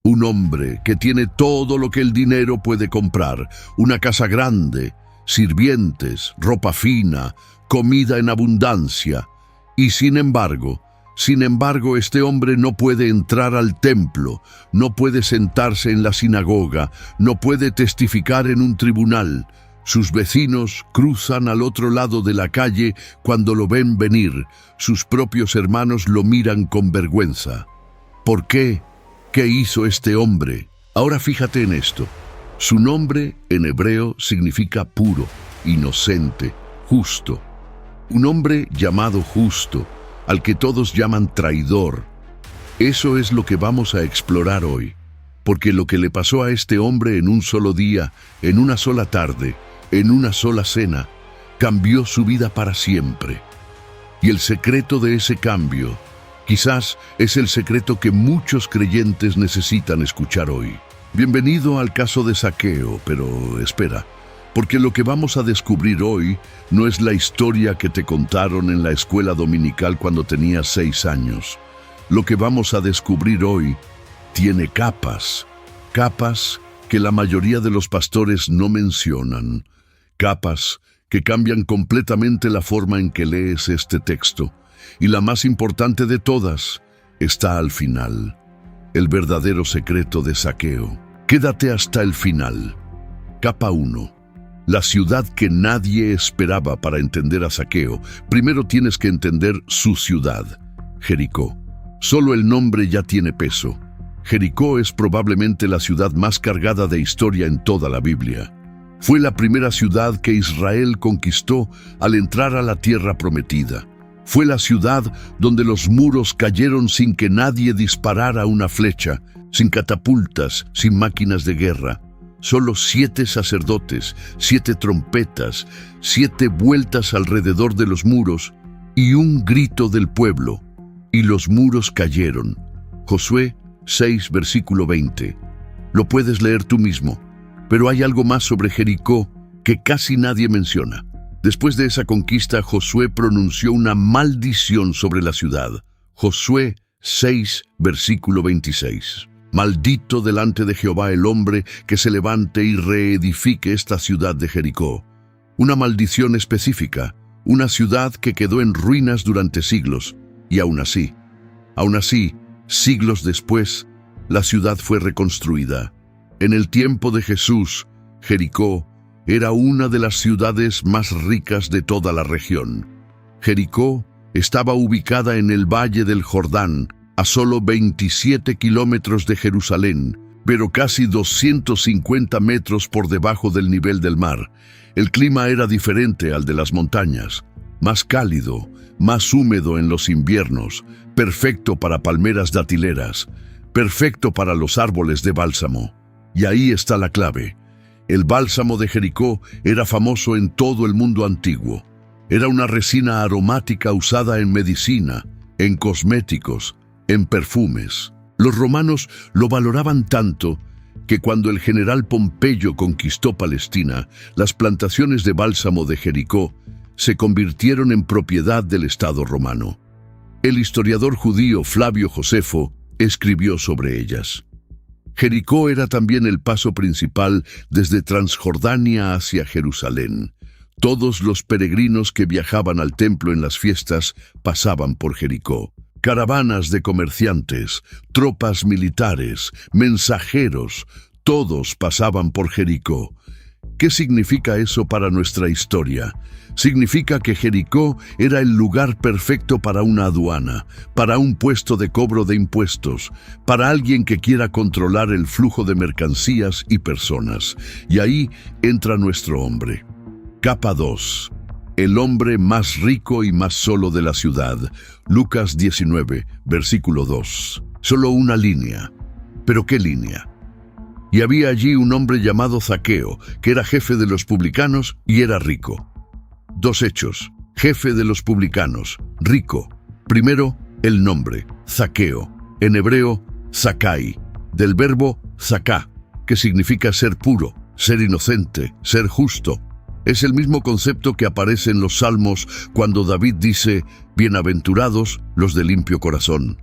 Un hombre que tiene todo lo que el dinero puede comprar, una casa grande, sirvientes, ropa fina, comida en abundancia. Y sin embargo, este hombre no puede entrar al templo, no puede sentarse en la sinagoga, no puede testificar en un tribunal. Sus vecinos cruzan al otro lado de la calle cuando lo ven venir. Sus propios hermanos lo miran con vergüenza. ¿Por qué? ¿Qué hizo este hombre? Ahora fíjate en esto. Su nombre en hebreo significa puro, inocente, justo. Un hombre llamado justo, al que todos llaman traidor. Eso es lo que vamos a explorar hoy, porque lo que le pasó a este hombre en un solo día, en una sola tarde, en una sola cena, cambió su vida para siempre. Y el secreto de ese cambio, quizás es el secreto que muchos creyentes necesitan escuchar hoy. Bienvenido al caso de Zaqueo, pero espera, porque lo que vamos a descubrir hoy no es la historia que te contaron en la escuela dominical cuando tenías 6 años. Lo que vamos a descubrir hoy tiene capas que la mayoría de los pastores no mencionan, capas que cambian completamente la forma en que lees este texto. Y la más importante de todas está al final, el verdadero secreto de Zaqueo. Quédate hasta el final. Capa 1. La ciudad que nadie esperaba. Para entender a Zaqueo, primero tienes que entender su ciudad, Jericó. Solo el nombre ya tiene peso. Jericó es probablemente la ciudad más cargada de historia en toda la Biblia. Fue la primera ciudad que Israel conquistó al entrar a la tierra prometida. Fue la ciudad donde los muros cayeron sin que nadie disparara una flecha, sin catapultas, sin máquinas de guerra. Solo 7 sacerdotes, 7 trompetas, 7 vueltas alrededor de los muros y un grito del pueblo. Y los muros cayeron. Josué 6, versículo 20. Lo puedes leer tú mismo, pero hay algo más sobre Jericó que casi nadie menciona. Después de esa conquista, Josué pronunció una maldición sobre la ciudad. Josué 6, versículo 26. Maldito delante de Jehová el hombre que se levante y reedifique esta ciudad de Jericó. Una maldición específica, una ciudad que quedó en ruinas durante siglos. Y aún así, siglos después, la ciudad fue reconstruida. En el tiempo de Jesús, Jericó era una de las ciudades más ricas de toda la región. Jericó estaba ubicada en el Valle del Jordán, a solo 27 kilómetros de Jerusalén, pero casi 250 metros por debajo del nivel del mar. El clima era diferente al de las montañas, más cálido, más húmedo en los inviernos, perfecto para palmeras datileras, perfecto para los árboles de bálsamo. Y ahí está la clave. El bálsamo de Jericó era famoso en todo el mundo antiguo. Era una resina aromática usada en medicina, en cosméticos, en perfumes. Los romanos lo valoraban tanto que cuando el general Pompeyo conquistó Palestina, las plantaciones de bálsamo de Jericó se convirtieron en propiedad del Estado romano. El historiador judío Flavio Josefo escribió sobre ellas. Jericó era también el paso principal desde Transjordania hacia Jerusalén. Todos los peregrinos que viajaban al templo en las fiestas pasaban por Jericó. Caravanas de comerciantes, tropas militares, mensajeros, todos pasaban por Jericó. ¿Qué significa eso para nuestra historia? Significa que Jericó era el lugar perfecto para una aduana, para un puesto de cobro de impuestos, para alguien que quiera controlar el flujo de mercancías y personas. Y ahí entra nuestro hombre. Capa 2. El hombre más rico y más solo de la ciudad. Lucas 19, versículo 2. Solo una línea. ¿Pero qué línea? Y había allí un hombre llamado Zaqueo, que era jefe de los publicanos y era rico. 2 hechos. Jefe de los publicanos, rico. Primero, el nombre, Zaqueo. En hebreo, Zakai, del verbo zaká, que significa ser puro, ser inocente, ser justo. Es el mismo concepto que aparece en los Salmos cuando David dice, bienaventurados los de limpio corazón.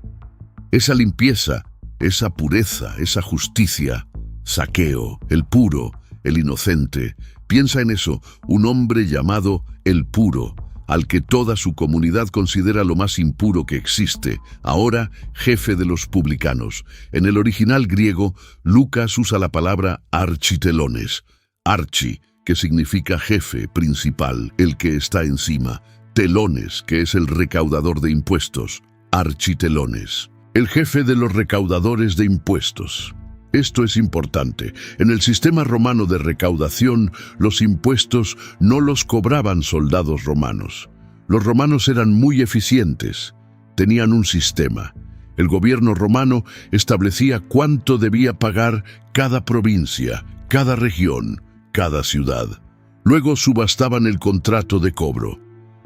Esa limpieza, esa pureza, esa justicia. Zaqueo, el puro, el inocente. Piensa en eso, un hombre llamado el puro, al que toda su comunidad considera lo más impuro que existe, ahora jefe de los publicanos. En el original griego, Lucas usa la palabra architelones, archi, que significa jefe, principal, el que está encima, telones, que es el recaudador de impuestos, architelones, el jefe de los recaudadores de impuestos. Esto es importante. En el sistema romano de recaudación, los impuestos no los cobraban soldados romanos. Los romanos eran muy eficientes. Tenían un sistema. El gobierno romano establecía cuánto debía pagar cada provincia, cada región, cada ciudad. Luego subastaban el contrato de cobro.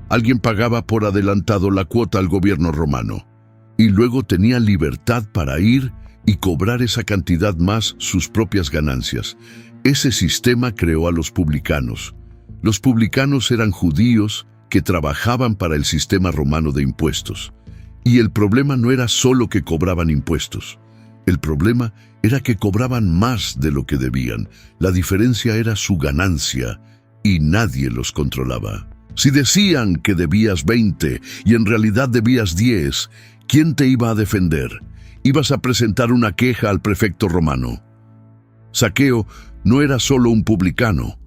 Alguien pagaba por adelantado la cuota al gobierno romano. Y luego tenía libertad para ir y cobrar esa cantidad más sus propias ganancias. Ese sistema creó a los publicanos. Los publicanos eran judíos que trabajaban para el sistema romano de impuestos. Y el problema no era solo que cobraban impuestos. El problema era que cobraban más de lo que debían. La diferencia era su ganancia y nadie los controlaba. Si decían que debías 20 y en realidad debías 10, ¿quién te iba a defender? Ibas a presentar una queja al prefecto romano. Zaqueo no era solo un publicano,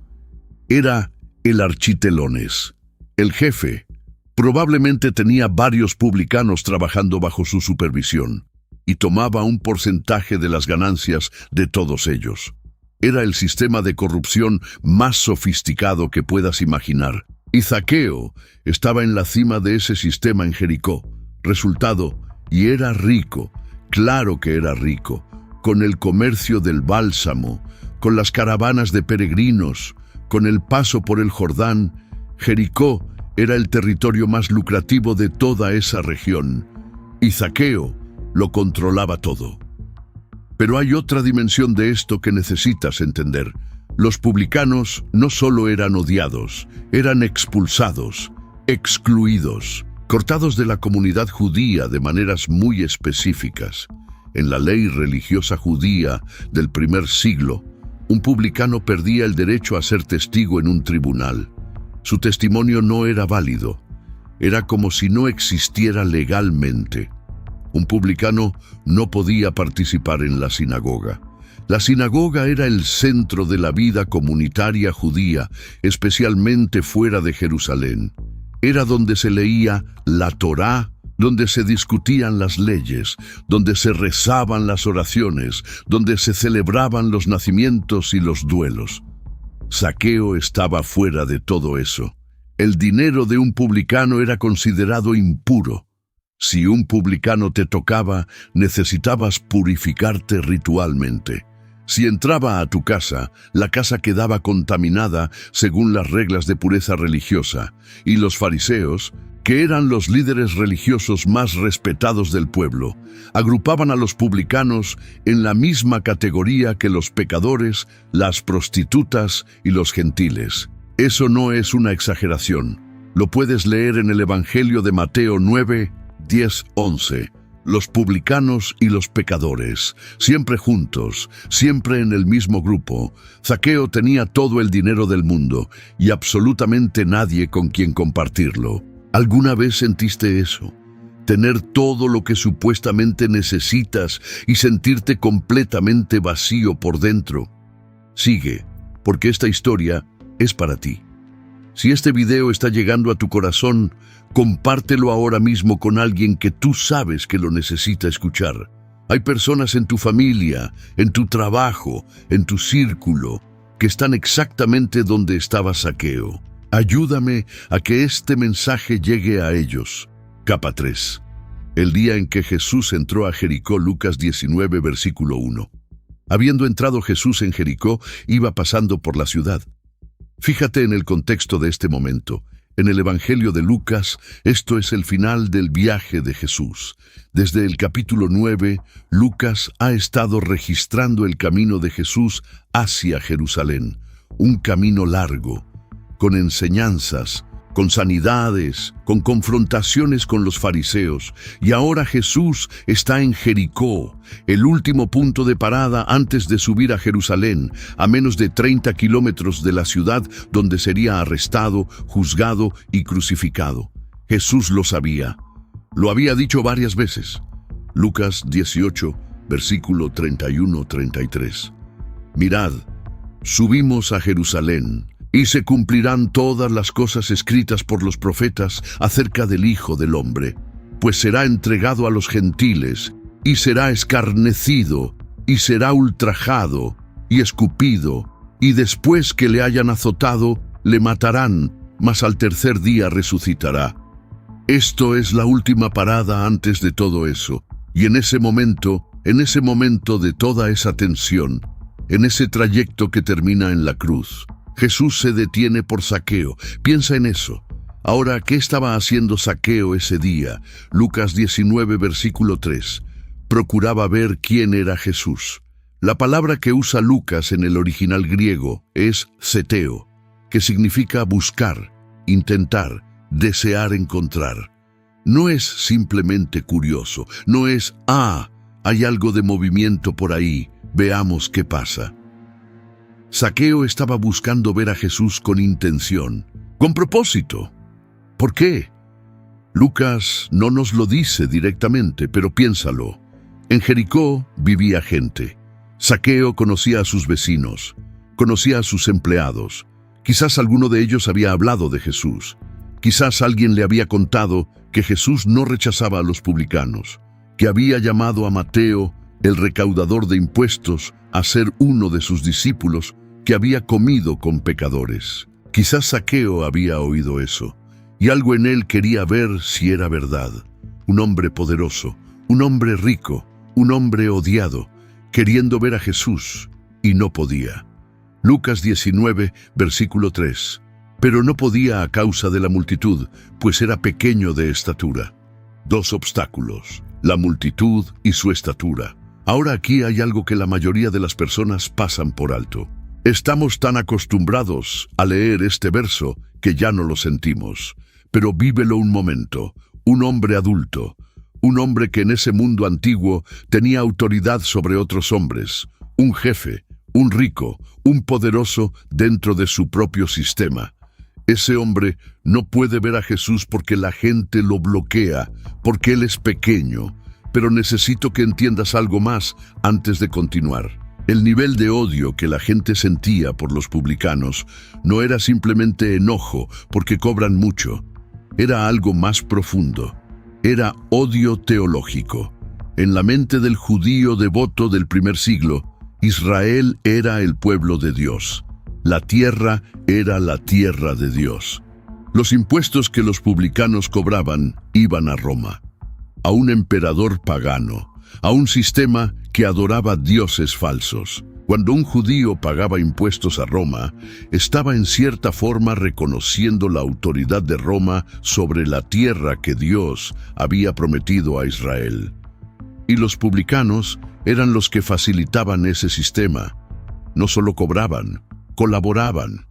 era el architelones, el jefe. Probablemente tenía varios publicanos trabajando bajo su supervisión y tomaba un porcentaje de las ganancias de todos ellos. Era el sistema de corrupción más sofisticado que puedas imaginar. Y Zaqueo estaba en la cima de ese sistema en Jericó. Resultado, y era rico. Claro que era rico, con el comercio del bálsamo, con las caravanas de peregrinos, con el paso por el Jordán. Jericó era el territorio más lucrativo de toda esa región, y Zaqueo lo controlaba todo. Pero hay otra dimensión de esto que necesitas entender. Los publicanos no solo eran odiados, eran expulsados, excluidos, cortados de la comunidad judía de maneras muy específicas. En la ley religiosa judía del primer siglo, un publicano perdía el derecho a ser testigo en un tribunal. Su testimonio no era válido. Era como si no existiera legalmente. Un publicano no podía participar en la sinagoga. La sinagoga era el centro de la vida comunitaria judía, especialmente fuera de Jerusalén. Era donde se leía la Torá, donde se discutían las leyes, donde se rezaban las oraciones, donde se celebraban los nacimientos y los duelos. Zaqueo estaba fuera de todo eso. El dinero de un publicano era considerado impuro. Si un publicano te tocaba, necesitabas purificarte ritualmente. Si entraba a tu casa, la casa quedaba contaminada según las reglas de pureza religiosa, y los fariseos, que eran los líderes religiosos más respetados del pueblo, agrupaban a los publicanos en la misma categoría que los pecadores, las prostitutas y los gentiles. Eso no es una exageración. Lo puedes leer en el Evangelio de Mateo 9, 10, 11. Los publicanos y los pecadores, siempre juntos, siempre en el mismo grupo. Zaqueo tenía todo el dinero del mundo y absolutamente nadie con quien compartirlo. ¿Alguna vez sentiste eso? Tener todo lo que supuestamente necesitas y sentirte completamente vacío por dentro. Sigue, porque esta historia es para ti. Si este video está llegando a tu corazón, compártelo ahora mismo con alguien que tú sabes que lo necesita escuchar. Hay personas en tu familia, en tu trabajo, en tu círculo, que están exactamente donde estaba Zaqueo. Ayúdame a que este mensaje llegue a ellos. Capa 3. El día en que Jesús entró a Jericó, Lucas 19, versículo 1. Habiendo entrado Jesús en Jericó, iba pasando por la ciudad. Fíjate en el contexto de este momento. En el Evangelio de Lucas, esto es el final del viaje de Jesús. Desde el capítulo 9, Lucas ha estado registrando el camino de Jesús hacia Jerusalén. Un camino largo, con enseñanzas, con sanidades, con confrontaciones con los fariseos. Y ahora Jesús está en Jericó, el último punto de parada antes de subir a Jerusalén, a menos de 30 kilómetros de la ciudad donde sería arrestado, juzgado y crucificado. Jesús lo sabía. Lo había dicho varias veces. Lucas 18, versículo 31-33. Mirad, subimos a Jerusalén, y se cumplirán todas las cosas escritas por los profetas acerca del Hijo del Hombre, pues será entregado a los gentiles, y será escarnecido, y será ultrajado, y escupido, y después que le hayan azotado, le matarán, mas al tercer día resucitará. Esto es la última parada antes de todo eso, y en ese momento de toda esa tensión, en ese trayecto que termina en la cruz, Jesús se detiene por Zaqueo. Piensa en eso. Ahora, ¿qué estaba haciendo Zaqueo ese día? Lucas 19, versículo 3. Procuraba ver quién era Jesús. La palabra que usa Lucas en el original griego es zeteo, que significa buscar, intentar, desear encontrar. No es simplemente curioso, no es, hay algo de movimiento por ahí, veamos qué pasa. Zaqueo estaba buscando ver a Jesús con intención, con propósito. ¿Por qué? Lucas no nos lo dice directamente, pero piénsalo. En Jericó vivía gente. Zaqueo conocía a sus vecinos, conocía a sus empleados. Quizás alguno de ellos había hablado de Jesús. Quizás alguien le había contado que Jesús no rechazaba a los publicanos, que había llamado a Mateo, el recaudador de impuestos, a ser uno de sus discípulos, que había comido con pecadores. Quizás Zaqueo había oído eso, y algo en él quería ver si era verdad. Un hombre poderoso, un hombre rico, un hombre odiado, queriendo ver a Jesús, y no podía. Lucas 19, versículo 3. Pero no podía a causa de la multitud, pues era pequeño de estatura. Dos obstáculos, la multitud y su estatura. Ahora aquí hay algo que la mayoría de las personas pasan por alto. Estamos tan acostumbrados a leer este verso que ya no lo sentimos. Pero vívelo un momento. Un hombre adulto, un hombre que en ese mundo antiguo tenía autoridad sobre otros hombres, un jefe, un rico, un poderoso dentro de su propio sistema. Ese hombre no puede ver a Jesús porque la gente lo bloquea, porque él es pequeño. Pero necesito que entiendas algo más antes de continuar. El nivel de odio que la gente sentía por los publicanos no era simplemente enojo porque cobran mucho. Era algo más profundo. Era odio teológico. En la mente del judío devoto del primer siglo, Israel era el pueblo de Dios. La tierra era la tierra de Dios. Los impuestos que los publicanos cobraban iban a Roma, a un emperador pagano, a un sistema que adoraba dioses falsos. Cuando un judío pagaba impuestos a Roma, estaba en cierta forma reconociendo la autoridad de Roma sobre la tierra que Dios había prometido a Israel. Y los publicanos eran los que facilitaban ese sistema. No solo cobraban, colaboraban.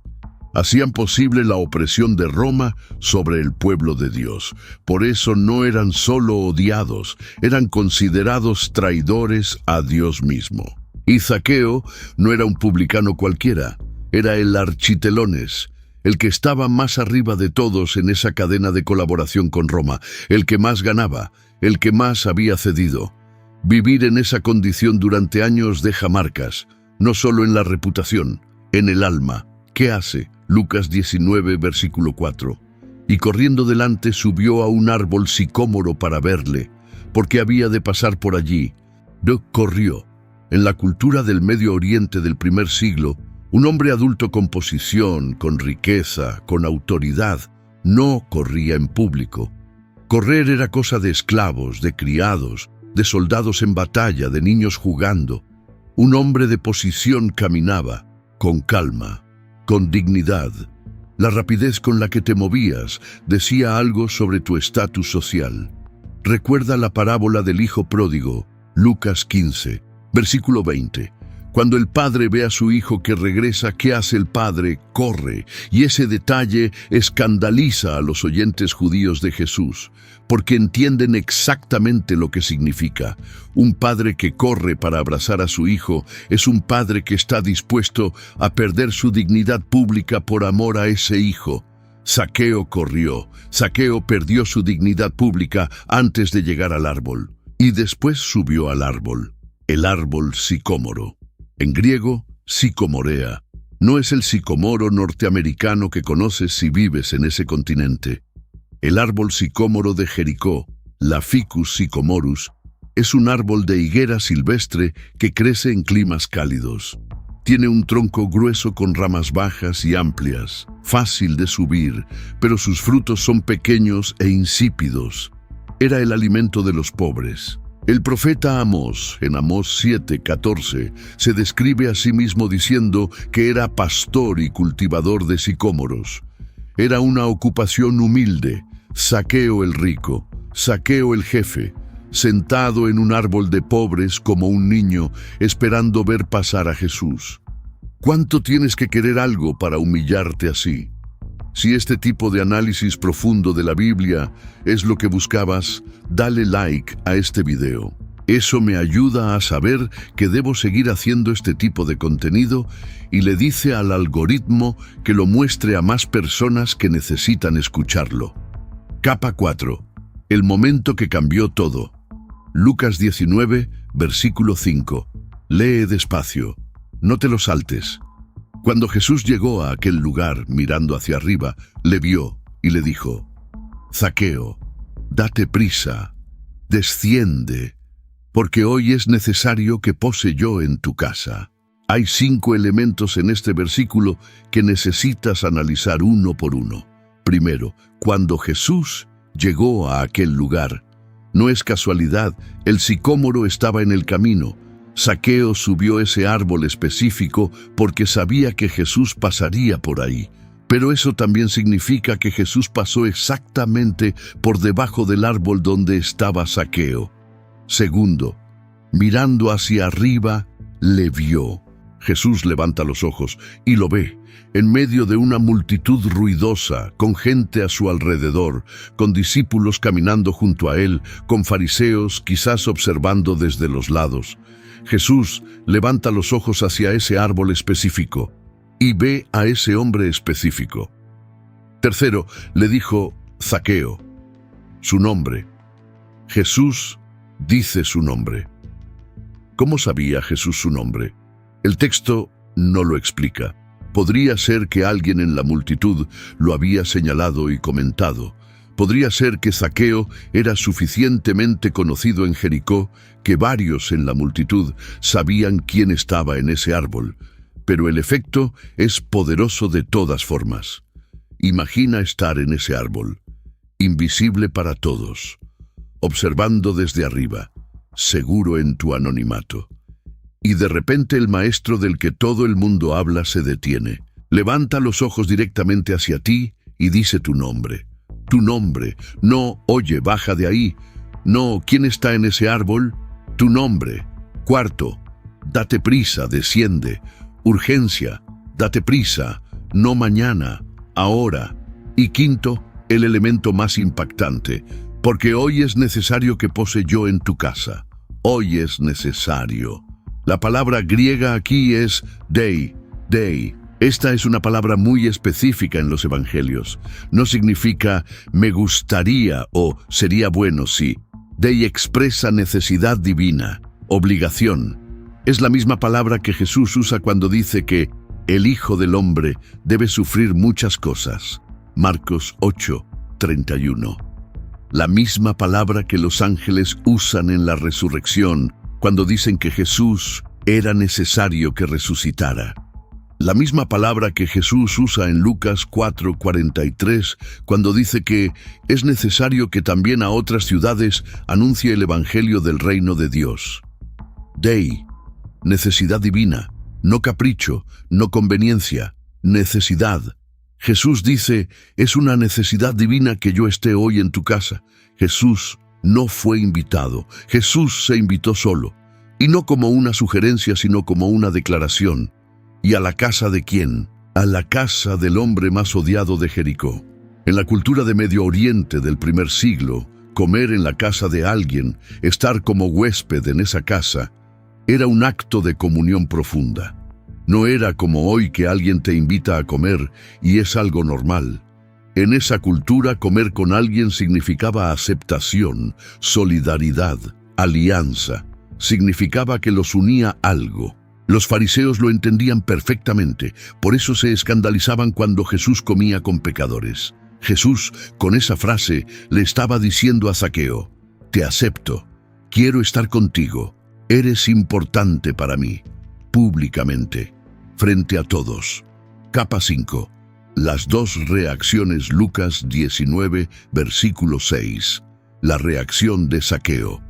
Hacían posible la opresión de Roma sobre el pueblo de Dios. Por eso no eran solo odiados, eran considerados traidores a Dios mismo. Y Zaqueo no era un publicano cualquiera, era el architelones, el que estaba más arriba de todos en esa cadena de colaboración con Roma, el que más ganaba, el que más había cedido. Vivir en esa condición durante años deja marcas, no solo en la reputación, en el alma. ¿Qué hace? Lucas 19, versículo 4. Y corriendo delante subió a un árbol sicómoro para verle, porque había de pasar por allí. No corrió. En la cultura del Medio Oriente del primer siglo, un hombre adulto con posición, con riqueza, con autoridad, no corría en público. Correr era cosa de esclavos, de criados, de soldados en batalla, de niños jugando. Un hombre de posición caminaba, con calma, con dignidad. La rapidez con la que te movías decía algo sobre tu estatus social. Recuerda la parábola del hijo pródigo, Lucas 15, versículo 20. Cuando el padre ve a su hijo que regresa, ¿qué hace el padre? Corre. Y ese detalle escandaliza a los oyentes judíos de Jesús, porque entienden exactamente lo que significa. Un padre que corre para abrazar a su hijo es un padre que está dispuesto a perder su dignidad pública por amor a ese hijo. Zaqueo corrió. Zaqueo perdió su dignidad pública antes de llegar al árbol, y después subió al árbol, el árbol sicómoro. En griego, sicomorea. No es el sicomoro norteamericano que conoces si vives en ese continente. El árbol sicómoro de Jericó, la Ficus sicomorus, es un árbol de higuera silvestre que crece en climas cálidos. Tiene un tronco grueso con ramas bajas y amplias, fácil de subir, pero sus frutos son pequeños e insípidos. Era el alimento de los pobres. El profeta Amós, en Amós 7:14, se describe a sí mismo diciendo que era pastor y cultivador de sicómoros. Era una ocupación humilde. Zaqueo el rico, Zaqueo el jefe, sentado en un árbol de pobres como un niño, esperando ver pasar a Jesús. ¿Cuánto tienes que querer algo para humillarte así? Si este tipo de análisis profundo de la Biblia es lo que buscabas, dale like a este video. Eso me ayuda a saber que debo seguir haciendo este tipo de contenido y le dice al algoritmo que lo muestre a más personas que necesitan escucharlo. Capa 4. El momento que cambió todo. Lucas 19, versículo 5. Lee despacio. No te lo saltes. Cuando Jesús llegó a aquel lugar, mirando hacia arriba, le vio y le dijo: Zaqueo, date prisa, desciende, porque hoy es necesario que pose yo en tu casa. Hay 5 elementos en este versículo que necesitas analizar uno por uno. Primero, cuando Jesús llegó a aquel lugar, no es casualidad, el sicómoro estaba en el camino. Zaqueo subió ese árbol específico porque sabía que Jesús pasaría por ahí. Pero eso también significa que Jesús pasó exactamente por debajo del árbol donde estaba Zaqueo. Segundo, mirando hacia arriba, le vio. Jesús levanta los ojos y lo ve, en medio de una multitud ruidosa, con gente a su alrededor, con discípulos caminando junto a él, con fariseos quizás observando desde los lados. Jesús levanta los ojos hacia ese árbol específico y ve a ese hombre específico. Tercero, le dijo Zaqueo, su nombre. Jesús dice su nombre. ¿Cómo sabía Jesús su nombre? El texto no lo explica. Podría ser que alguien en la multitud lo había señalado y comentado. Podría ser que Zaqueo era suficientemente conocido en Jericó que varios en la multitud sabían quién estaba en ese árbol, pero el efecto es poderoso de todas formas. Imagina estar en ese árbol, invisible para todos, observando desde arriba, seguro en tu anonimato. Y de repente el maestro del que todo el mundo habla se detiene, levanta los ojos directamente hacia ti y dice tu nombre. Tu nombre. No, oye, baja de ahí. No, ¿quién está en ese árbol? Tu nombre. Cuarto, date prisa, desciende. Urgencia, date prisa. No mañana, ahora. Y quinto, el elemento más impactante, porque hoy es necesario que pose yo en tu casa. Hoy es necesario. La palabra griega aquí es dei. Esta es una palabra muy específica en los evangelios. No significa me gustaría o sería bueno si. Dei expresa necesidad divina, obligación. Es la misma palabra que Jesús usa cuando dice que el Hijo del Hombre debe sufrir muchas cosas. Marcos 8:31. La misma palabra que los ángeles usan en la resurrección cuando dicen que Jesús era necesario que resucitara. La misma palabra que Jesús usa en Lucas 4:43 cuando dice que es necesario que también a otras ciudades anuncie el Evangelio del reino de Dios. Dei, necesidad divina, no capricho, no conveniencia, necesidad. Jesús dice, es una necesidad divina que yo esté hoy en tu casa. Jesús no fue invitado, Jesús se invitó solo. y no como una sugerencia, sino como una declaración. ¿Y a la casa de quién? A la casa del hombre más odiado de Jericó. En la cultura de Medio Oriente del primer siglo, comer en la casa de alguien, estar como huésped en esa casa, era un acto de comunión profunda. No era como hoy que alguien te invita a comer y es algo normal. En esa cultura, comer con alguien significaba aceptación, solidaridad, alianza. Significaba que los unía algo. Los fariseos lo entendían perfectamente, por eso se escandalizaban cuando Jesús comía con pecadores. Jesús, con esa frase, le estaba diciendo a Zaqueo: te acepto, quiero estar contigo, eres importante para mí, públicamente, frente a todos. Capa 5. Las dos reacciones. Lucas 19, versículo 6. La reacción de Zaqueo.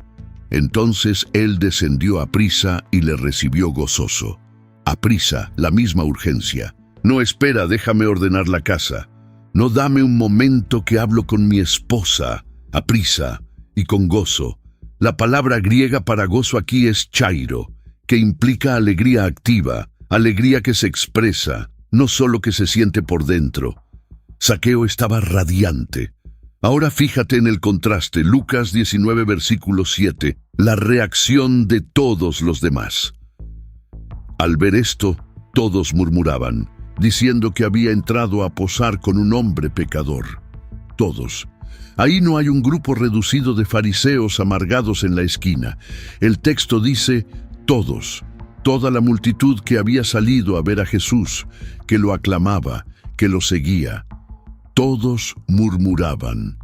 Entonces él descendió aprisa y le recibió gozoso. Aprisa, la misma urgencia. No espera, déjame ordenar la casa. No, dame un momento que hablo con mi esposa. Aprisa y con gozo. La palabra griega para gozo aquí es chairo, que implica alegría activa, alegría que se expresa, no solo que se siente por dentro. Zaqueo estaba radiante. Ahora fíjate en el contraste. Lucas 19, versículo 7, la reacción de todos los demás. Al ver esto, todos murmuraban, diciendo que había entrado a posar con un hombre pecador. Todos. Ahí no hay un grupo reducido de fariseos amargados en la esquina. El texto dice todos, toda la multitud que había salido a ver a Jesús, que lo aclamaba, que lo seguía. Todos murmuraban.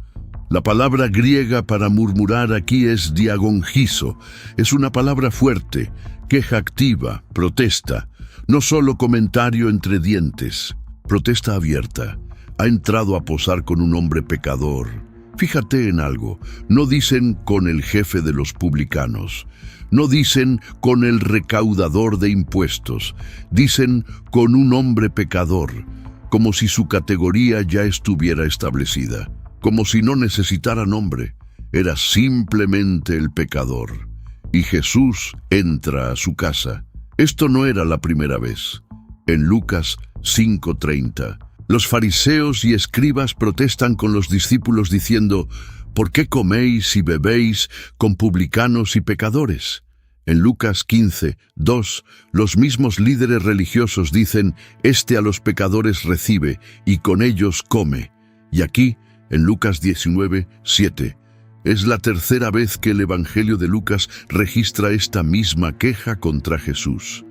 La palabra griega para murmurar aquí es diagongizo. Es una palabra fuerte, queja activa, protesta. No solo comentario entre dientes, protesta abierta. Ha entrado a posar con un hombre pecador. Fíjate en algo, no dicen con el jefe de los publicanos, no dicen con el recaudador de impuestos, dicen con un hombre pecador, como si su categoría ya estuviera establecida, como si no necesitara nombre, era simplemente el pecador. Y Jesús entra a su casa. Esto no era la primera vez. En Lucas 5:30, los fariseos y escribas protestan con los discípulos diciendo: ¿por qué coméis y bebéis con publicanos y pecadores? En Lucas 15:2, los mismos líderes religiosos dicen: este a los pecadores recibe y con ellos come. Y aquí, en Lucas 19:7, es la tercera vez que el Evangelio de Lucas registra esta misma queja contra Jesús.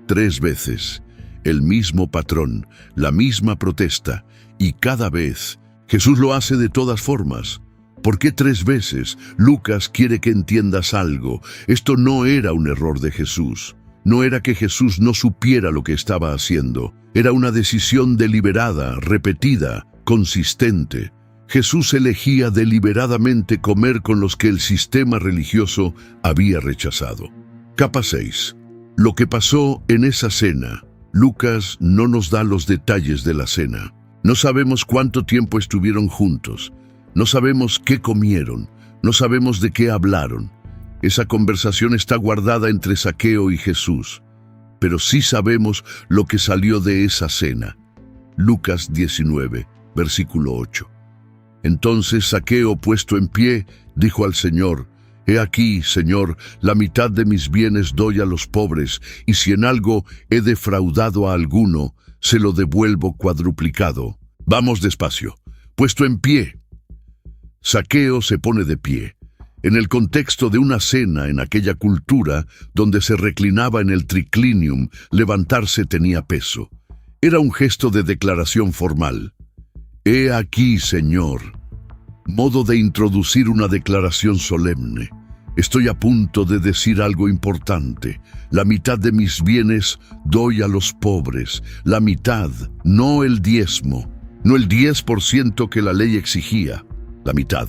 3 veces, el mismo patrón, la misma protesta, y cada vez Jesús lo hace de todas formas. ¿Por qué 3 veces? Lucas quiere que entiendas algo. Esto no era un error de Jesús. No era que Jesús no supiera lo que estaba haciendo. Era una decisión deliberada, repetida, consistente. Jesús elegía deliberadamente comer con los que el sistema religioso había rechazado. Capa 6. Lo que pasó en esa cena. Lucas no nos da los detalles de la cena. No sabemos cuánto tiempo estuvieron juntos. No sabemos qué comieron. No sabemos de qué hablaron. Esa conversación está guardada entre Zaqueo y Jesús. Pero sí sabemos lo que salió de esa cena. Lucas 19, versículo 8. Entonces Zaqueo, puesto en pie, dijo al Señor: He aquí, Señor, la mitad de mis bienes doy a los pobres, y si en algo he defraudado a alguno, se lo devuelvo cuadruplicado. Vamos despacio. Puesto en pie. Zaqueo se pone de pie. En el contexto de una cena en aquella cultura, donde se reclinaba en el triclinium, levantarse tenía peso. Era un gesto de declaración formal. He aquí, Señor. Modo de introducir una declaración solemne. Estoy a punto de decir algo importante. La mitad de mis bienes doy a los pobres. La mitad, no el diezmo. No el 10% que la ley exigía. La mitad.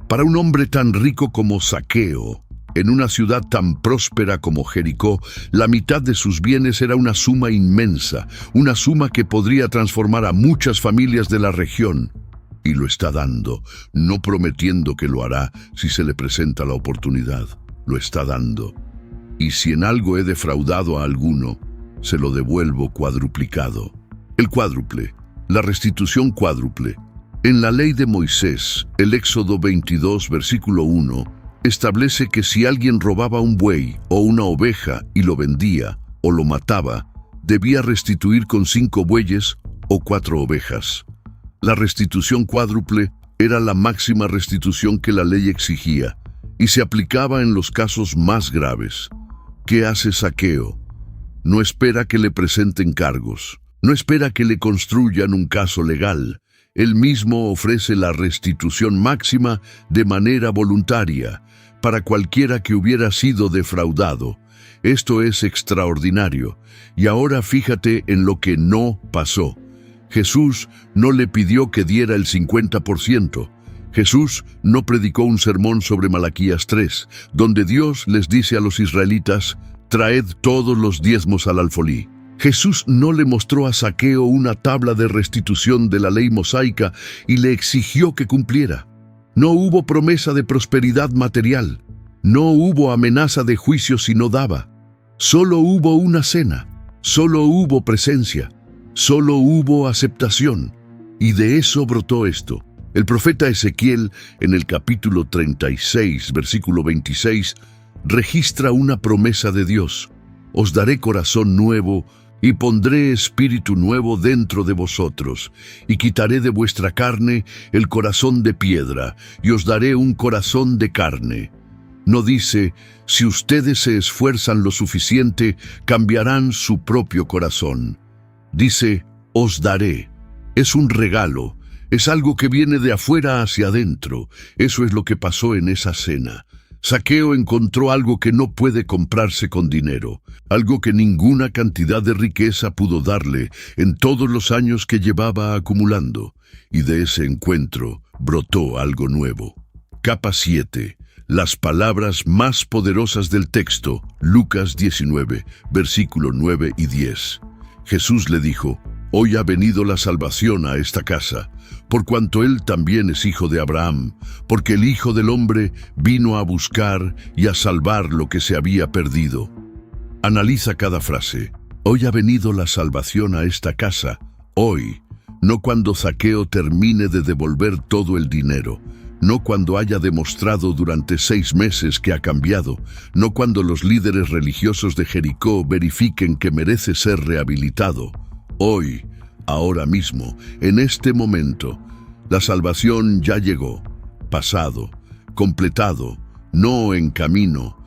Para un hombre tan rico como Zaqueo, en una ciudad tan próspera como Jericó, la mitad de sus bienes era una suma inmensa, una suma que podría transformar a muchas familias de la región. Y lo está dando, no prometiendo que lo hará si se le presenta la oportunidad. Lo está dando. y si en algo he defraudado a alguno, se lo devuelvo cuadruplicado. El cuádruple, la restitución cuádruple. En la ley de Moisés, el Éxodo 22, versículo 1, establece que si alguien robaba un buey o una oveja y lo vendía o lo mataba, debía restituir con 5 bueyes o 4 ovejas. La restitución cuádruple era la máxima restitución que la ley exigía y se aplicaba en los casos más graves. ¿Qué hace Zaqueo? No espera que le presenten cargos, no espera que le construyan un caso legal. Él mismo ofrece la restitución máxima de manera voluntaria para cualquiera que hubiera sido defraudado. Esto es extraordinario. Y ahora fíjate en lo que no pasó. Jesús no le pidió que diera el 50%. Jesús no predicó un sermón sobre Malaquías 3, donde Dios les dice a los israelitas: traed todos los diezmos al alfolí. Jesús no le mostró a Zaqueo una tabla de restitución de la ley mosaica y le exigió que cumpliera. No hubo promesa de prosperidad material. No hubo amenaza de juicio si no daba. Solo hubo una cena. Solo hubo presencia. Solo hubo aceptación. Y de eso brotó esto. El profeta Ezequiel, en el capítulo 36, versículo 26, registra una promesa de Dios. Os daré corazón nuevo y pondré espíritu nuevo dentro de vosotros, y quitaré de vuestra carne el corazón de piedra, y os daré un corazón de carne. No dice, si ustedes se esfuerzan lo suficiente, cambiarán su propio corazón. Dice, os daré. Es un regalo, es algo que viene de afuera hacia adentro. Eso es lo que pasó en esa cena. Zaqueo encontró algo que no puede comprarse con dinero, algo que ninguna cantidad de riqueza pudo darle en todos los años que llevaba acumulando, y de ese encuentro brotó algo nuevo. Capa 7. Las palabras más poderosas del texto, Lucas 19, versículo 9 y 10. Jesús le dijo: hoy ha venido la salvación a esta casa, por cuanto él también es hijo de Abraham, porque el Hijo del Hombre vino a buscar y a salvar lo que se había perdido. Analiza cada frase. Hoy ha venido la salvación a esta casa, hoy, no cuando Zaqueo termine de devolver todo el dinero, no cuando haya demostrado durante 6 meses que ha cambiado, no cuando los líderes religiosos de Jericó verifiquen que merece ser rehabilitado. Hoy, ahora mismo, en este momento, la salvación ya llegó, pasado, completado, no en camino,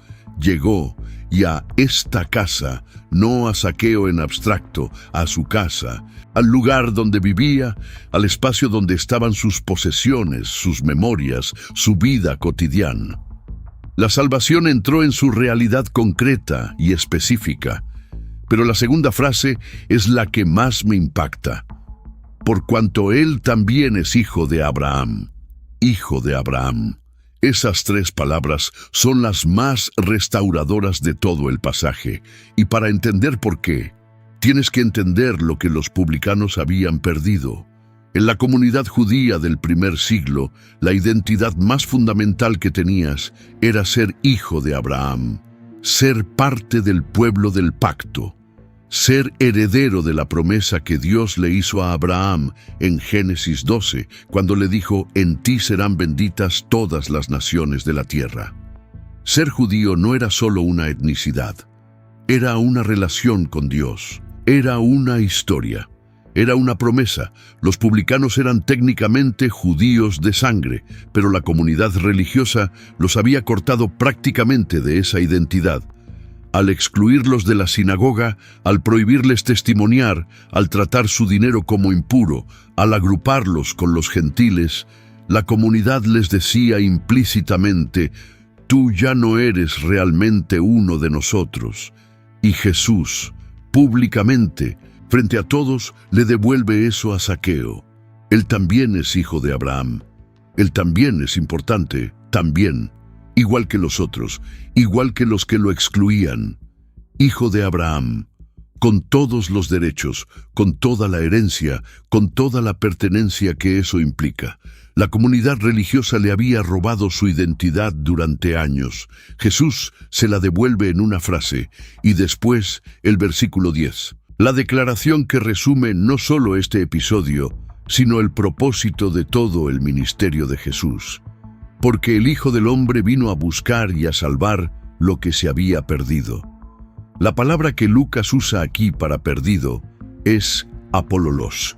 llegó, y a esta casa, no a Zaqueo en abstracto, a su casa, al lugar donde vivía, al espacio donde estaban sus posesiones, sus memorias, su vida cotidiana. La salvación entró en su realidad concreta y específica, pero la segunda frase es la que más me impacta. Por cuanto él también es hijo de Abraham. Hijo de Abraham. Esas 3 palabras son las más restauradoras de todo el pasaje, y para entender por qué, tienes que entender lo que los publicanos habían perdido. En la comunidad judía del primer siglo, la identidad más fundamental que tenías era ser hijo de Abraham, ser parte del pueblo del pacto, ser heredero de la promesa que Dios le hizo a Abraham en Génesis 12, cuando le dijo: en ti serán benditas todas las naciones de la tierra. Ser judío no era solo una etnicidad, era una relación con Dios, era una historia, era una promesa. Los publicanos eran técnicamente judíos de sangre, pero la comunidad religiosa los había cortado prácticamente de esa identidad. Al excluirlos de la sinagoga, al prohibirles testimoniar, al tratar su dinero como impuro, al agruparlos con los gentiles, la comunidad les decía implícitamente: tú ya no eres realmente uno de nosotros. Y Jesús, públicamente, frente a todos, le devuelve eso a Zaqueo. Él también es hijo de Abraham. Él también es importante, también. Igual que los otros, igual que los que lo excluían. Hijo de Abraham, con todos los derechos, con toda la herencia, con toda la pertenencia que eso implica. La comunidad religiosa le había robado su identidad durante años. Jesús se la devuelve en una frase, y después el versículo 10. La declaración que resume no solo este episodio, sino el propósito de todo el ministerio de Jesús. Porque el Hijo del Hombre vino a buscar y a salvar lo que se había perdido. La palabra que Lucas usa aquí para perdido es apololos.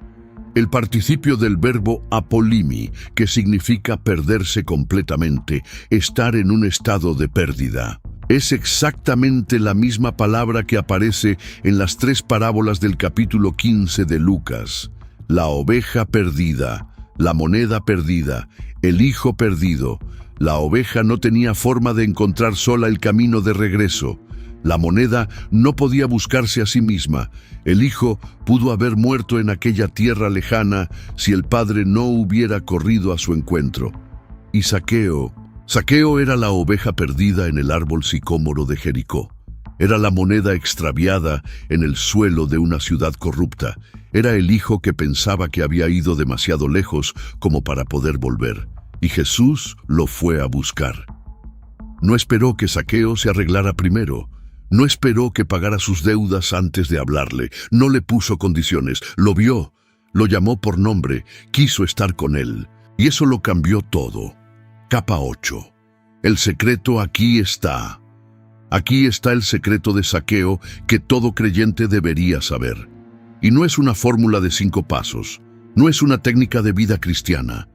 El participio del verbo apolimi, que significa perderse completamente, estar en un estado de pérdida. Es exactamente la misma palabra que aparece en las 3 parábolas del capítulo 15 de Lucas. La oveja perdida, la moneda perdida, el hijo perdido. La oveja no tenía forma de encontrar sola el camino de regreso. La moneda no podía buscarse a sí misma. El hijo pudo haber muerto en aquella tierra lejana si el padre no hubiera corrido a su encuentro. Y Zaqueo era la oveja perdida en el árbol sicómoro de Jericó. Era la moneda extraviada en el suelo de una ciudad corrupta. Era el hijo que pensaba que había ido demasiado lejos como para poder volver. Y Jesús lo fue a buscar. No esperó que Zaqueo se arreglara primero. No esperó que pagara sus deudas antes de hablarle. No le puso condiciones. Lo vio, lo llamó por nombre, quiso estar con él. Y eso lo cambió todo. Capa 8. El secreto aquí está. Aquí está el secreto de Zaqueo que todo creyente debería saber. Y no es una fórmula de 5 pasos. No es una técnica de vida cristiana.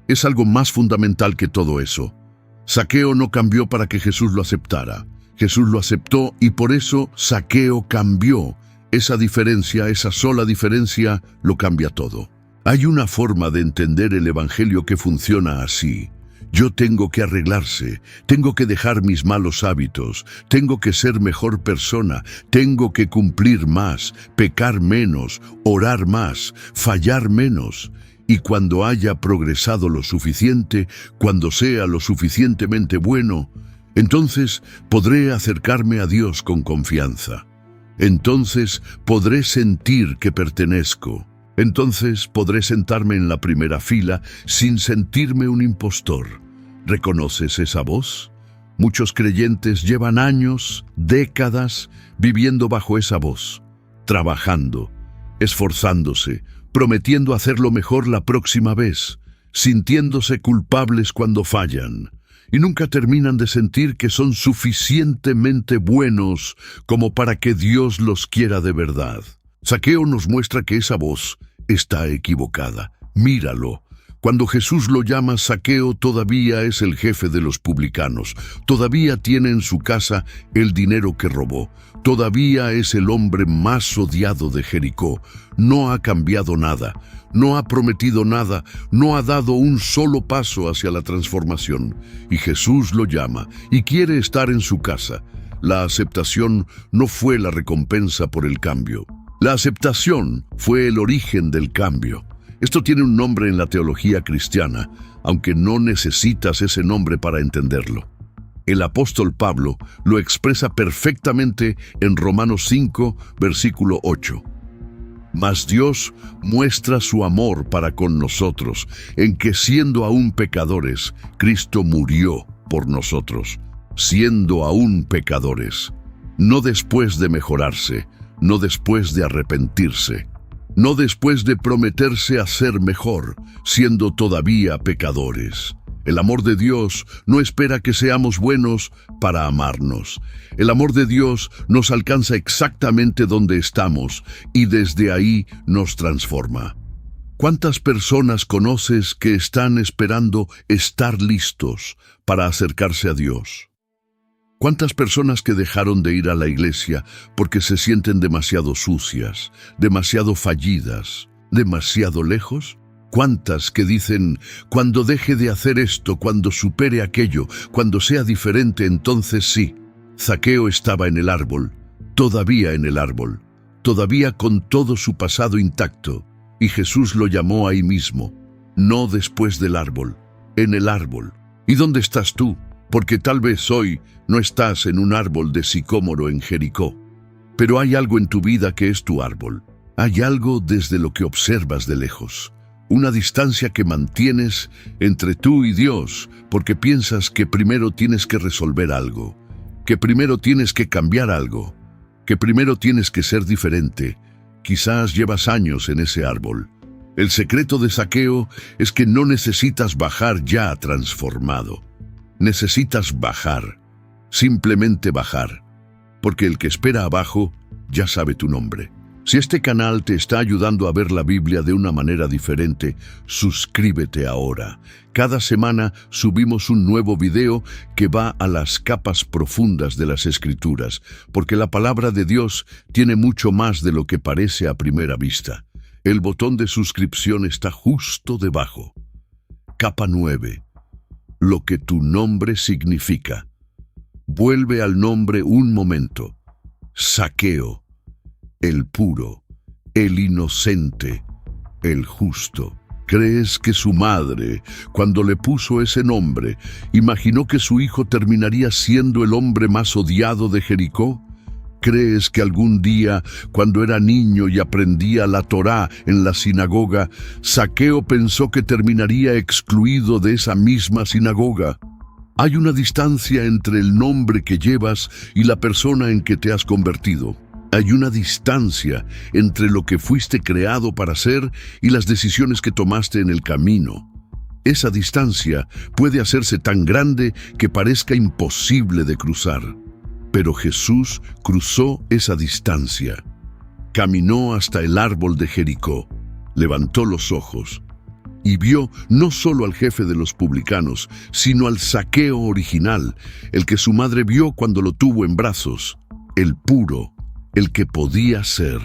Es algo más fundamental que todo eso. Zaqueo no cambió para que Jesús lo aceptara. Jesús lo aceptó y por eso Zaqueo cambió. Esa diferencia, esa sola diferencia, lo cambia todo. Hay una forma de entender el Evangelio que funciona así. Yo tengo que arreglarse, tengo que dejar mis malos hábitos, tengo que ser mejor persona, tengo que cumplir más, pecar menos, orar más, fallar menos. Y cuando haya progresado lo suficiente, cuando sea lo suficientemente bueno, entonces podré acercarme a Dios con confianza. Entonces podré sentir que pertenezco. Entonces podré sentarme en la primera fila sin sentirme un impostor. ¿Reconoces esa voz? Muchos creyentes llevan años, décadas, viviendo bajo esa voz, trabajando, esforzándose, prometiendo hacerlo mejor la próxima vez, sintiéndose culpables cuando fallan, y nunca terminan de sentir que son suficientemente buenos como para que Dios los quiera de verdad. Zaqueo nos muestra que esa voz está equivocada. Míralo. Cuando Jesús lo llama, Zaqueo todavía es el jefe de los publicanos, todavía tiene en su casa el dinero que robó, todavía es el hombre más odiado de Jericó. No ha cambiado nada, no ha prometido nada, no ha dado un solo paso hacia la transformación. Y Jesús lo llama y quiere estar en su casa. La aceptación no fue la recompensa por el cambio. La aceptación fue el origen del cambio. Esto tiene un nombre en la teología cristiana, aunque no necesitas ese nombre para entenderlo. El apóstol Pablo lo expresa perfectamente en Romanos 5, versículo 8. Mas Dios muestra su amor para con nosotros, en que siendo aún pecadores, Cristo murió por nosotros. Siendo aún pecadores. No después de mejorarse, no después de arrepentirse. No después de prometerse a ser mejor, siendo todavía pecadores. El amor de Dios no espera que seamos buenos para amarnos. El amor de Dios nos alcanza exactamente donde estamos y desde ahí nos transforma. ¿Cuántas personas conoces que están esperando estar listos para acercarse a Dios? ¿Cuántas personas que dejaron de ir a la iglesia porque se sienten demasiado sucias, demasiado fallidas, demasiado lejos? ¿Cuántas que dicen, cuando deje de hacer esto, cuando supere aquello, cuando sea diferente, entonces sí? Zaqueo estaba en el árbol, todavía en el árbol, todavía con todo su pasado intacto, y Jesús lo llamó ahí mismo, no después del árbol, en el árbol. ¿Y dónde estás tú? Porque tal vez hoy no estás en un árbol de sicómoro en Jericó. Pero hay algo en tu vida que es tu árbol. Hay algo desde lo que observas de lejos. una distancia que mantienes entre tú y Dios porque piensas que primero tienes que resolver algo, que primero tienes que cambiar algo, que primero tienes que ser diferente. Quizás llevas años en ese árbol. El secreto de Zaqueo es que no necesitas bajar ya transformado. Necesitas bajar, simplemente bajar, porque el que espera abajo ya sabe tu nombre. Si este canal te está ayudando a ver la Biblia de una manera diferente, suscríbete ahora. Cada semana subimos un nuevo video que va a las capas profundas de las Escrituras, porque la palabra de Dios tiene mucho más de lo que parece a primera vista. El botón de suscripción está justo debajo. Capa 9. Lo que tu nombre significa. Vuelve al nombre un momento. Zaqueo. El puro, el inocente, el justo. ¿Crees que su madre, cuando le puso ese nombre, imaginó que su hijo terminaría siendo el hombre más odiado de Jericó? ¿Crees que algún día, cuando era niño y aprendía la Torá en la sinagoga, Zaqueo pensó que terminaría excluido de esa misma sinagoga? Hay una distancia entre el nombre que llevas y la persona en que te has convertido. Hay una distancia entre lo que fuiste creado para ser y las decisiones que tomaste en el camino. Esa distancia puede hacerse tan grande que parezca imposible de cruzar. Pero Jesús cruzó esa distancia. Caminó hasta el árbol de Jericó, levantó los ojos y vio no solo al jefe de los publicanos, sino al Zaqueo original, el que su madre vio cuando lo tuvo en brazos, el puro, el que podía ser.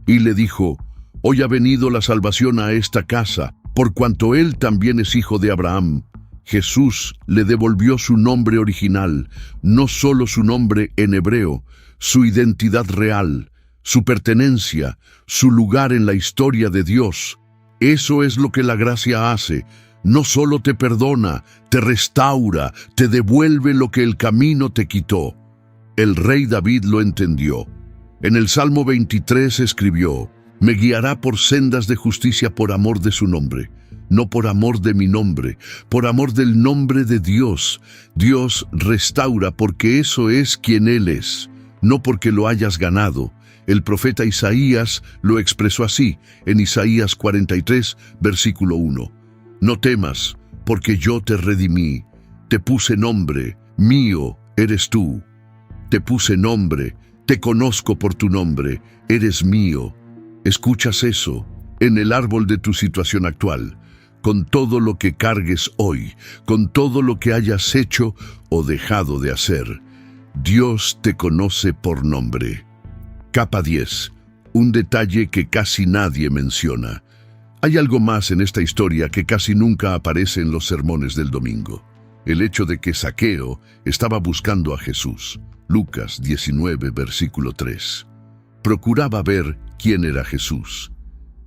Y le dijo: «Hoy ha venido la salvación a esta casa, por cuanto él también es hijo de Abraham». Jesús le devolvió su nombre original, no solo su nombre en hebreo, su identidad real, su pertenencia, su lugar en la historia de Dios. Eso es lo que la gracia hace. No solo te perdona, te restaura, te devuelve lo que el camino te quitó. El rey David lo entendió. En el Salmo 23 escribió: «Me guiará por sendas de justicia por amor de su nombre». No por amor de mi nombre, por amor del nombre de Dios. Dios restaura porque eso es quien Él es, no porque lo hayas ganado. El profeta Isaías lo expresó así, en Isaías 43, versículo 1. «No temas, porque yo te redimí, te puse nombre, mío eres tú. Te puse nombre, te conozco por tu nombre, eres mío». ¿Escuchas eso? En el árbol de tu situación actual, con todo lo que cargues hoy, con todo lo que hayas hecho o dejado de hacer, Dios te conoce por nombre. Capa 10. Un detalle que casi nadie menciona. Hay algo más en esta historia que casi nunca aparece en los sermones del domingo. El hecho de que Zaqueo estaba buscando a Jesús. Lucas 19, versículo 3. Procuraba ver quién era Jesús.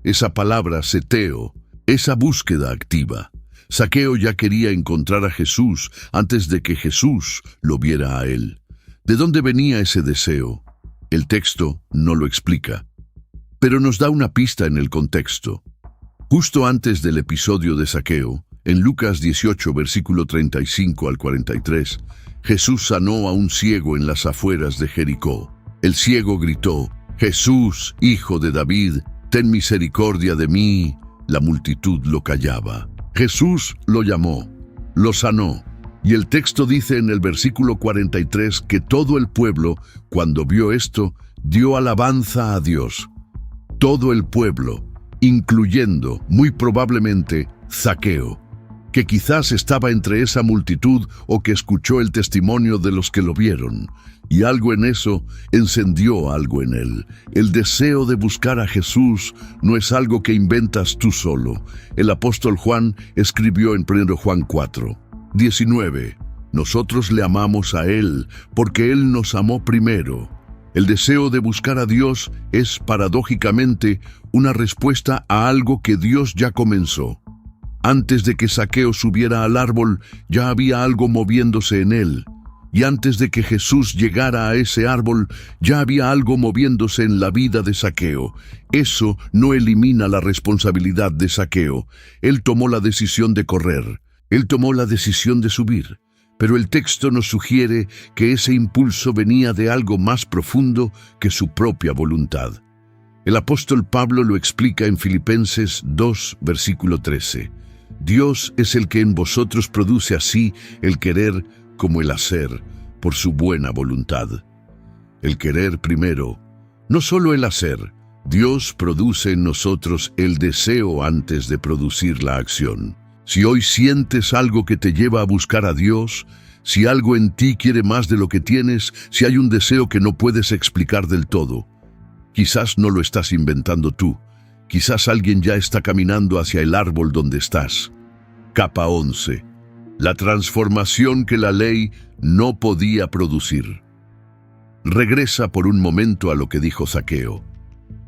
Esa palabra seteo, esa búsqueda activa. Zaqueo ya quería encontrar a Jesús antes de que Jesús lo viera a él. ¿De dónde venía ese deseo? El texto no lo explica, pero nos da una pista en el contexto. Justo antes del episodio de Zaqueo, en Lucas 18, versículo 35 al 43, Jesús sanó a un ciego en las afueras de Jericó. El ciego gritó: «Jesús, hijo de David, ten misericordia de mí». La multitud lo callaba. Jesús lo llamó, lo sanó. Y el texto dice en el versículo 43 que todo el pueblo, cuando vio esto, dio alabanza a Dios. Todo el pueblo, incluyendo, muy probablemente, Zaqueo, que quizás estaba entre esa multitud o que escuchó el testimonio de los que lo vieron. Y algo en eso encendió algo en él. El deseo de buscar a Jesús no es algo que inventas tú solo. El apóstol Juan escribió en 1 Juan 4, 19. Nosotros le amamos a Él porque Él nos amó primero. El deseo de buscar a Dios es, paradójicamente, una respuesta a algo que Dios ya comenzó. Antes de que Zaqueo subiera al árbol, ya había algo moviéndose en él. Y antes de que Jesús llegara a ese árbol, ya había algo moviéndose en la vida de Zaqueo. Eso no elimina la responsabilidad de Zaqueo. Él tomó la decisión de correr. Él tomó la decisión de subir. Pero el texto nos sugiere que ese impulso venía de algo más profundo que su propia voluntad. El apóstol Pablo lo explica en Filipenses 2, versículo 13. Dios es el que en vosotros produce así el querer como el hacer, por su buena voluntad. El querer primero, no solo el hacer. Dios produce en nosotros el deseo antes de producir la acción. Si hoy sientes algo que te lleva a buscar a Dios, si algo en ti quiere más de lo que tienes, si hay un deseo que no puedes explicar del todo, quizás no lo estás inventando tú, quizás alguien ya está caminando hacia el árbol donde estás. Capa 11. La transformación que la ley no podía producir. Regresa por un momento a lo que dijo Zaqueo.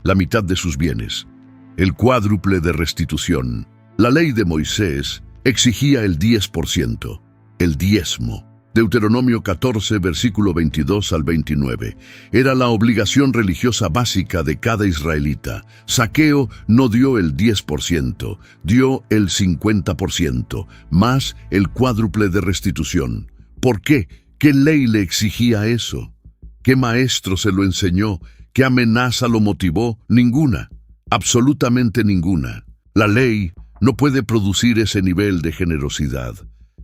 La mitad de sus bienes, el cuádruple de restitución. La ley de Moisés exigía el 10%, el diezmo. Deuteronomio 14, versículo 22 al 29. Era la obligación religiosa básica de cada israelita. Zaqueo no dio el 10%, dio el 50%, más el cuádruple de restitución. ¿Por qué? ¿Qué ley le exigía eso? ¿Qué maestro se lo enseñó? ¿Qué amenaza lo motivó? Ninguna, absolutamente ninguna. La ley no puede producir ese nivel de generosidad.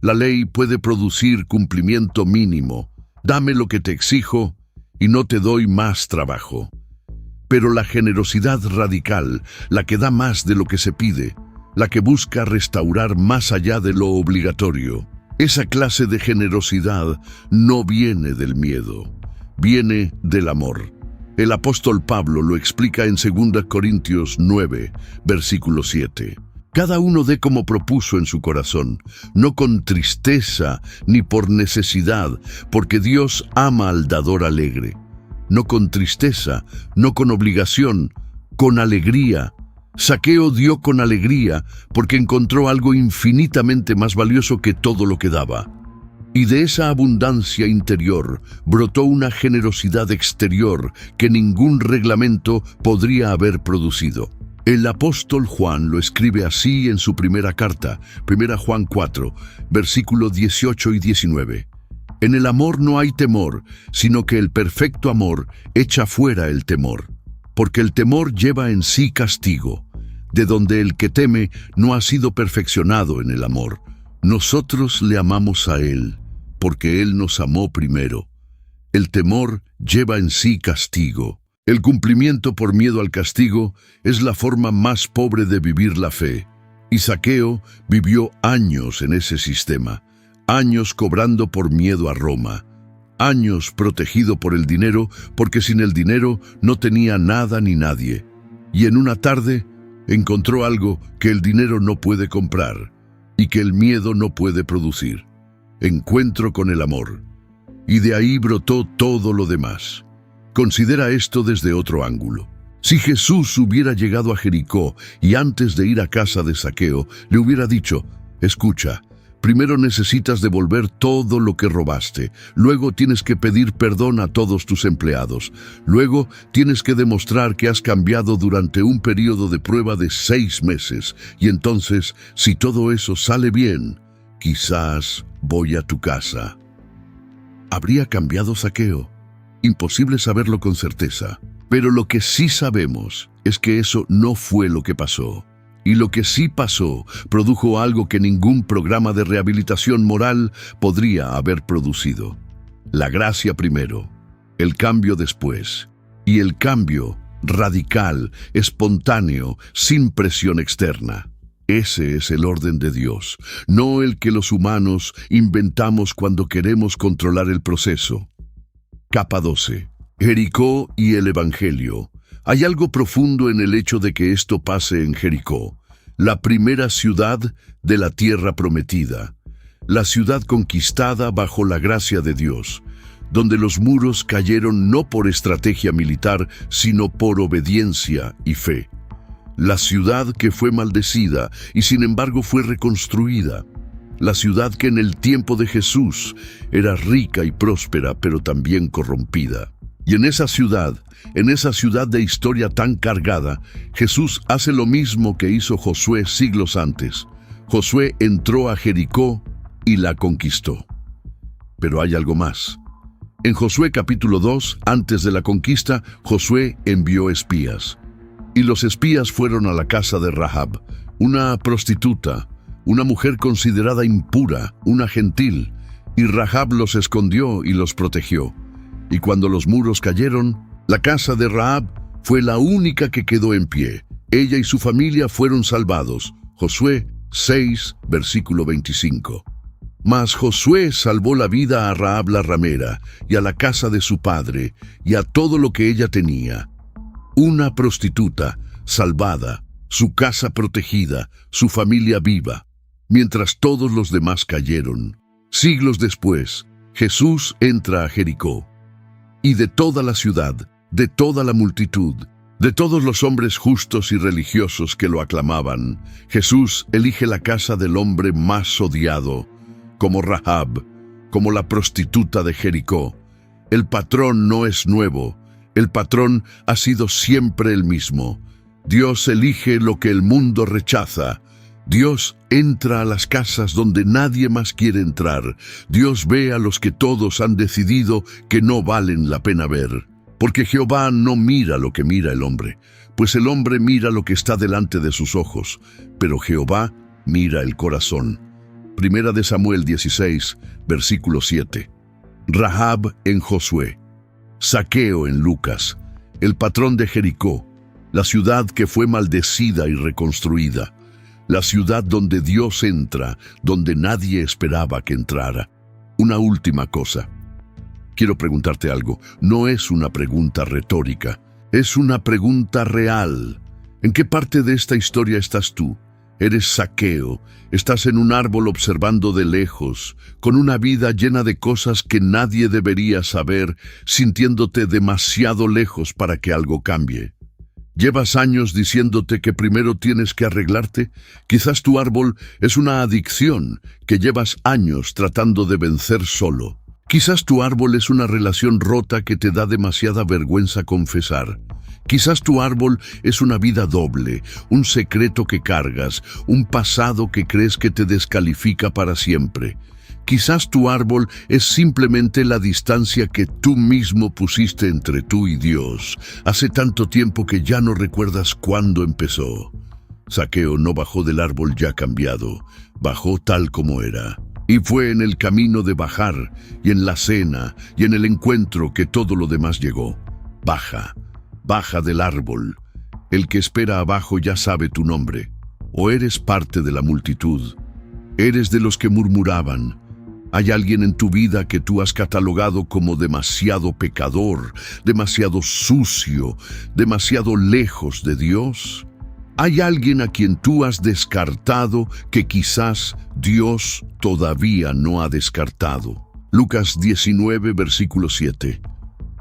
La ley puede producir cumplimiento mínimo. Dame lo que te exijo y no te doy más trabajo. Pero la generosidad radical, la que da más de lo que se pide, la que busca restaurar más allá de lo obligatorio, esa clase de generosidad no viene del miedo, viene del amor. El apóstol Pablo lo explica en 2 Corintios 9, versículo 7. Cada uno dé como propuso en su corazón, no con tristeza ni por necesidad, porque Dios ama al dador alegre. No con tristeza, no con obligación, con alegría. Zaqueo dio con alegría porque encontró algo infinitamente más valioso que todo lo que daba. Y de esa abundancia interior brotó una generosidad exterior que ningún reglamento podría haber producido. El apóstol Juan lo escribe así en su primera carta, 1 Juan 4, versículos 18 y 19. En el amor no hay temor, sino que el perfecto amor echa fuera el temor, porque el temor lleva en sí castigo, de donde el que teme no ha sido perfeccionado en el amor. Nosotros le amamos a Él, porque Él nos amó primero. El temor lleva en sí castigo. El cumplimiento por miedo al castigo es la forma más pobre de vivir la fe. Y Zaqueo vivió años en ese sistema, años cobrando por miedo a Roma, años protegido por el dinero, porque sin el dinero no tenía nada ni nadie. Y en una tarde encontró algo que el dinero no puede comprar y que el miedo no puede producir. Encuentro con el amor. Y de ahí brotó todo lo demás. Considera esto desde otro ángulo. Si Jesús hubiera llegado a Jericó y antes de ir a casa de Zaqueo le hubiera dicho, escucha, primero necesitas devolver todo lo que robaste, luego tienes que pedir perdón a todos tus empleados, luego tienes que demostrar que has cambiado durante un periodo de prueba de 6 meses, y entonces, si todo eso sale bien, quizás voy a tu casa. ¿Habría cambiado Zaqueo? Imposible saberlo con certeza, pero lo que sí sabemos es que eso no fue lo que pasó. Y lo que sí pasó produjo algo que ningún programa de rehabilitación moral podría haber producido. La gracia primero, el cambio después, y el cambio radical, espontáneo, sin presión externa. Ese es el orden de Dios, no el que los humanos inventamos cuando queremos controlar el proceso. Capa 12. Jericó y el Evangelio. Hay algo profundo en el hecho de que esto pase en Jericó, la primera ciudad de la tierra prometida, la ciudad conquistada bajo la gracia de Dios, donde los muros cayeron no por estrategia militar, sino por obediencia y fe. La ciudad que fue maldecida y sin embargo fue reconstruida. la ciudad que en el tiempo de Jesús era rica y próspera, pero también corrompida. Y en esa ciudad de historia tan cargada, Jesús hace lo mismo que hizo Josué siglos antes. Josué entró a Jericó y la conquistó. Pero hay algo más. En Josué capítulo 2, antes de la conquista, Josué envió espías. Y los espías fueron a la casa de Rahab, una prostituta, una mujer considerada impura, una gentil, y Rahab los escondió y los protegió. Y cuando los muros cayeron, la casa de Rahab fue la única que quedó en pie. Ella y su familia fueron salvados. Josué 6, versículo 25. Mas Josué salvó la vida a Rahab la ramera, y a la casa de su padre, y a todo lo que ella tenía. Una prostituta salvada, su casa protegida, su familia viva, mientras todos los demás cayeron. Siglos después, Jesús entra a Jericó. Y de toda la ciudad, de toda la multitud, de todos los hombres justos y religiosos que lo aclamaban, Jesús elige la casa del hombre más odiado, como Rahab, como la prostituta de Jericó. El patrón no es nuevo, el patrón ha sido siempre el mismo. Dios elige lo que el mundo rechaza. Dios entra a las casas donde nadie más quiere entrar. Dios ve a los que todos han decidido que no valen la pena ver. Porque Jehová no mira lo que mira el hombre, pues el hombre mira lo que está delante de sus ojos, pero Jehová mira el corazón. Primera de Samuel 16, versículo 7. Rahab en Josué. Zaqueo en Lucas. El patrón de Jericó, la ciudad que fue maldecida y reconstruida. La ciudad donde Dios entra, donde nadie esperaba que entrara. Una última cosa. Quiero preguntarte algo. No es una pregunta retórica, es una pregunta real. ¿En qué parte de esta historia estás tú? Eres Zaqueo, estás en un árbol observando de lejos, con una vida llena de cosas que nadie debería saber, sintiéndote demasiado lejos para que algo cambie. ¿Llevas años diciéndote que primero tienes que arreglarte? Quizás tu árbol es una adicción que llevas años tratando de vencer solo. Quizás tu árbol es una relación rota que te da demasiada vergüenza confesar. Quizás tu árbol es una vida doble, un secreto que cargas, un pasado que crees que te descalifica para siempre. Quizás tu árbol es simplemente la distancia que tú mismo pusiste entre tú y Dios. Hace tanto tiempo que ya no recuerdas cuándo empezó. Zaqueo no bajó del árbol ya cambiado, bajó tal como era. Y fue en el camino de bajar, y en la cena, y en el encuentro que todo lo demás llegó. Baja, baja del árbol. El que espera abajo ya sabe tu nombre. O eres parte de la multitud. Eres de los que murmuraban. ¿Hay alguien en tu vida que tú has catalogado como demasiado pecador, demasiado sucio, demasiado lejos de Dios? ¿Hay alguien a quien tú has descartado que quizás Dios todavía no ha descartado? Lucas 19, versículo 7.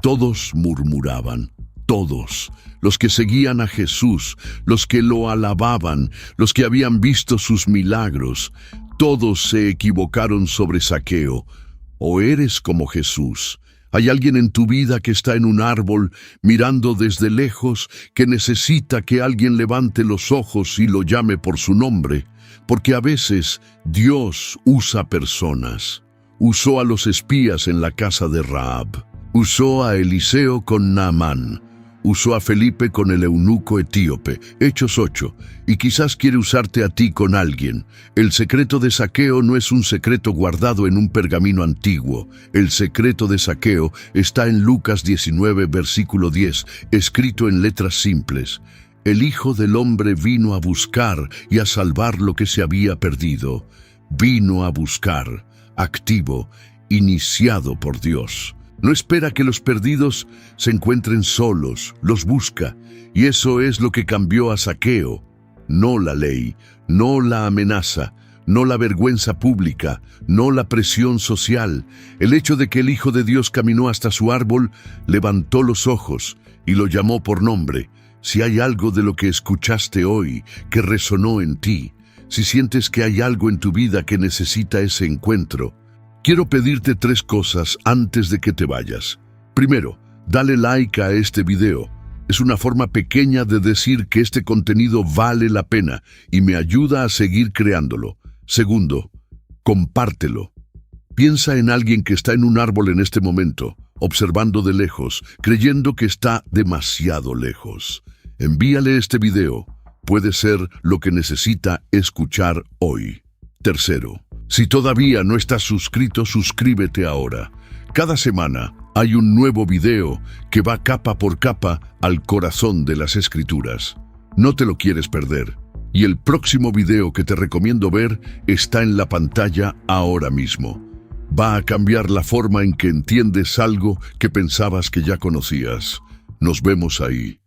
Todos murmuraban, todos, los que seguían a Jesús, los que lo alababan, los que habían visto sus milagros, todos se equivocaron sobre Zaqueo. ¿O eres como Jesús? ¿Hay alguien en tu vida que está en un árbol mirando desde lejos, que necesita que alguien levante los ojos y lo llame por su nombre? Porque a veces Dios usa personas. Usó a los espías en la casa de Rahab. Usó a Eliseo con Naamán. Usó a Felipe con el eunuco etíope, Hechos 8, y quizás quiere usarte a ti con alguien. El secreto de Zaqueo no es un secreto guardado en un pergamino antiguo. El secreto de Zaqueo está en Lucas 19, versículo 10, escrito en letras simples. El Hijo del Hombre vino a buscar y a salvar lo que se había perdido. Vino a buscar, activo, iniciado por Dios. No espera que los perdidos se encuentren solos, los busca, y eso es lo que cambió a Zaqueo. No la ley, no la amenaza, no la vergüenza pública, no la presión social. El hecho de que el Hijo de Dios caminó hasta su árbol, levantó los ojos y lo llamó por nombre. Si hay algo de lo que escuchaste hoy que resonó en ti, si sientes que hay algo en tu vida que necesita ese encuentro, quiero pedirte 3 cosas antes de que te vayas. Primero, dale like a este video. Es una forma pequeña de decir que este contenido vale la pena y me ayuda a seguir creándolo. Segundo, compártelo. Piensa en alguien que está en un árbol en este momento, observando de lejos, creyendo que está demasiado lejos. Envíale este video. Puede ser lo que necesita escuchar hoy. Tercero, si todavía no estás suscrito, suscríbete ahora. Cada semana hay un nuevo video que va capa por capa al corazón de las Escrituras. No te lo quieres perder. Y el próximo video que te recomiendo ver está en la pantalla ahora mismo. Va a cambiar la forma en que entiendes algo que pensabas que ya conocías. Nos vemos ahí.